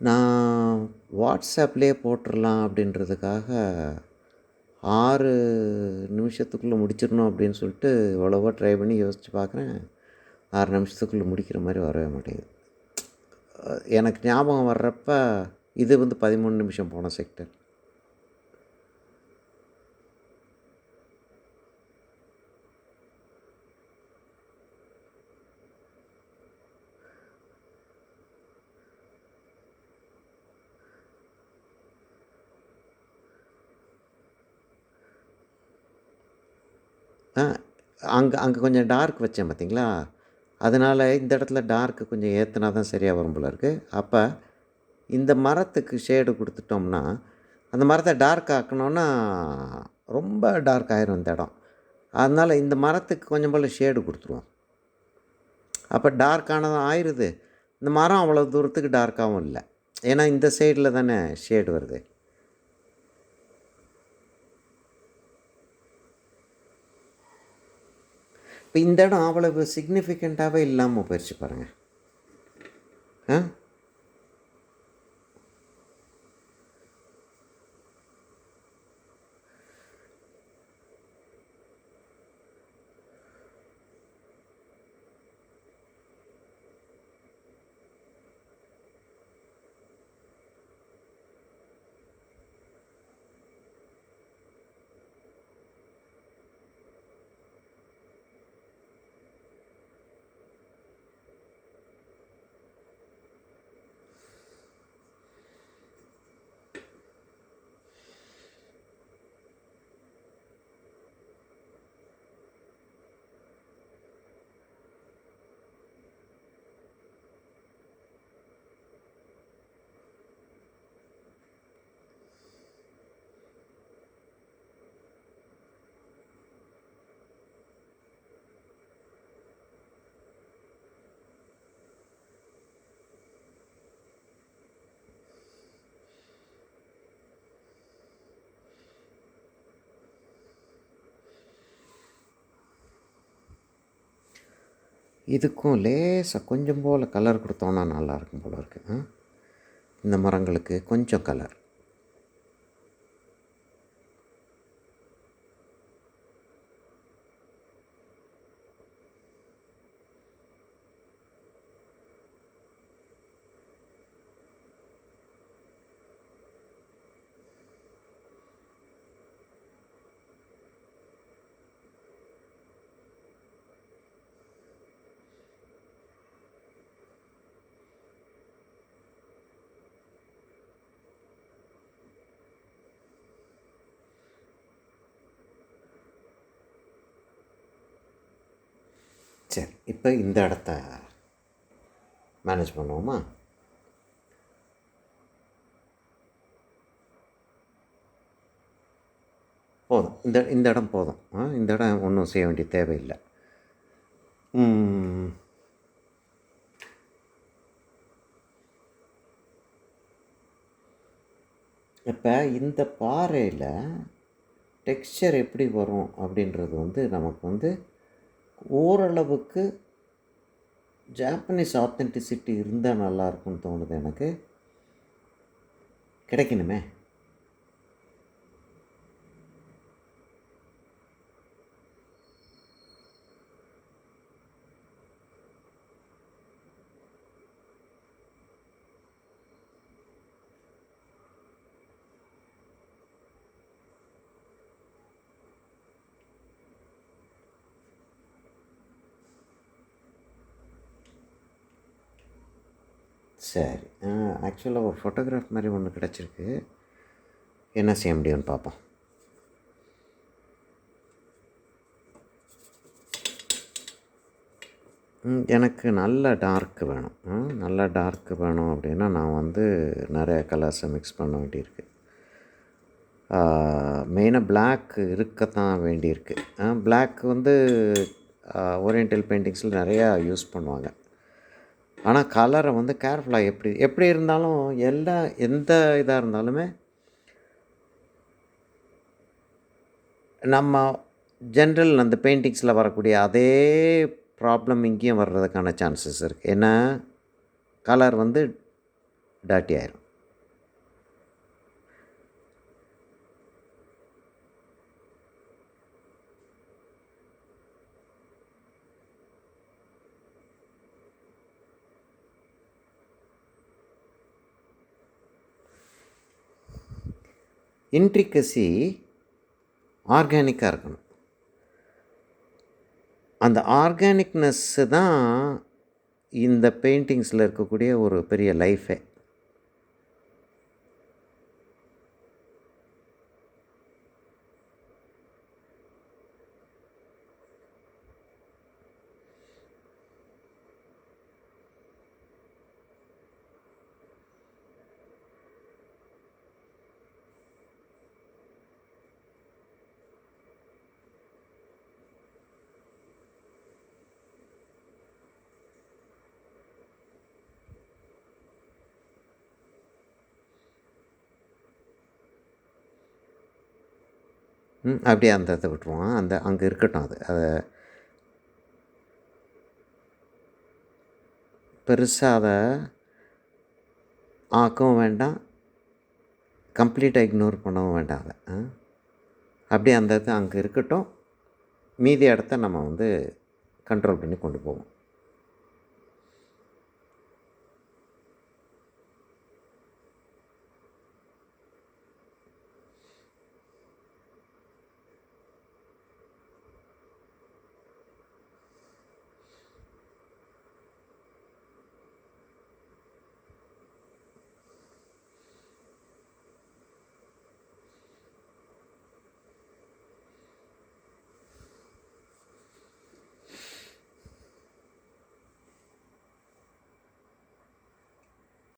நான் வாட்ஸ்அப்லேயே போட்டுறலாம் அப்படின்றதுக்காக 6 நிமிஷத்துக்குள்ளே முடிச்சிடணும் அப்படின்னு சொல்லிட்டு எவ்வளவோ ட்ரை பண்ணி யோசித்து பார்க்குறேன். 6 நிமிஷத்துக்குள்ளே முடிக்கிற மாதிரி வரவே மாட்டேங்குது. எனக்கு ஞாபகம் வர்றப்ப இது வந்து 13 நிமிஷம் போன செக்டர். ஆ அங்கே அங்கே கொஞ்சம் டார்க் வச்சேன் பார்த்தீங்களா? அதனால் இந்த இடத்துல டார்க்கு கொஞ்சம் ஏற்றுனா தான் சரியாக வரும் போல இருக்குது. அப்போ இந்த மரத்துக்கு ஷேடு கொடுத்துட்டோம்னா, அந்த மரத்தை டார்க் ஆக்கணும்னா ரொம்ப டார்க் ஆயிரும் இந்த இடம். அதனால் இந்த மரத்துக்கு கொஞ்சம் போல் ஷேடு கொடுத்துருவோம். அப்போ டார்க்கானதும் ஆயிடுது. இந்த மரம் அவ்வளோ தூரத்துக்கு டார்க்காகவும் இல்லை. ஏன்னா இந்த சைடில் தானே ஷேடு வருது. இப்போ இந்த இடம் அவ்வளவு சிக்னிஃபிகண்ட்டாகவே இல்லாமல் போயிடுச்சு பாருங்கள். ஆ இதுக்கும் லேசாக கொஞ்சம் போல் கலர் கொடுத்தோன்னா நல்லாயிருக்கும் போல இருக்குது. இந்த மரங்களுக்கு கொஞ்சம் கலர். சரி, இப்போ இந்த இடத்த மேனேஜ் பண்ணுவோமா? போதும். இந்த இடம் போதும். இந்த இடம் ஒன்றும் செய்ய வேண்டிய தேவையில்லை. இப்போ இந்த பாறையில் டெக்ஸ்சர் எப்படி வரும் அப்படின்றது வந்து நமக்கு வந்து ஓரளவுக்கு ஜாப்பனீஸ் ஆத்தென்டிசிட்டி இருந்தால் நல்லாயிருக்கும்னு தோணுது எனக்கு. கிடைக்கணுமே. சரி, ஆக்சுவலாக ஒரு ஃபோட்டோகிராஃப் மாதிரி ஒன்று கிடச்சிருக்கு. என்ன செய்ய முடியும்னு பார்ப்போம். எனக்கு நல்ல டார்க்கு வேணும். நல்ல டார்க்கு வேணும் அப்படின்னா நான் வந்து நிறைய கலர்ஸை மிக்ஸ் பண்ண வேண்டியிருக்கு. மெயினாக பிளாக் இருக்கத்தான் வேண்டியிருக்கு. பிளாக் வந்து ஓரியண்டல் பெயிண்டிங்ஸில் நிறையா யூஸ் பண்ணுவாங்க. ஆனால் கலரை வந்து கேர்ஃபுல்லாக எப்படி இருந்தாலும் எந்த இதாக இருந்தாலுமே நம்ம ஜென்ரல் அந்த பெயிண்டிங்ஸில் வரக்கூடிய அதே ப்ராப்ளம் இங்கேயும் வர்றதுக்கான சான்சஸ் இருக்குது. ஏன்னா கலர் வந்து டாட்டி ஆயிரும். இன்ட்ரிகசி ஆர்கானிக்காக இருக்கணும். அந்த ஆர்கானிக்னஸ்ஸு தான் இந்த பெயிண்டிங்ஸில் இருக்கக்கூடிய ஒரு பெரிய லைஃபே. அப்படியே அந்த இதை விட்டுருவோம். அந்த அங்கே இருக்கட்டும். அதை பெருசாக அதை ஆக்கவும் வேண்டாம், கம்ப்ளீட்டாக இக்னோர் பண்ணவும் வேண்டாம். அதை அப்படியே அந்த இது அங்கே இருக்கட்டும். மீதி இடத்த நம்ம கண்ட்ரோல் பண்ணி கொண்டு போவோம்.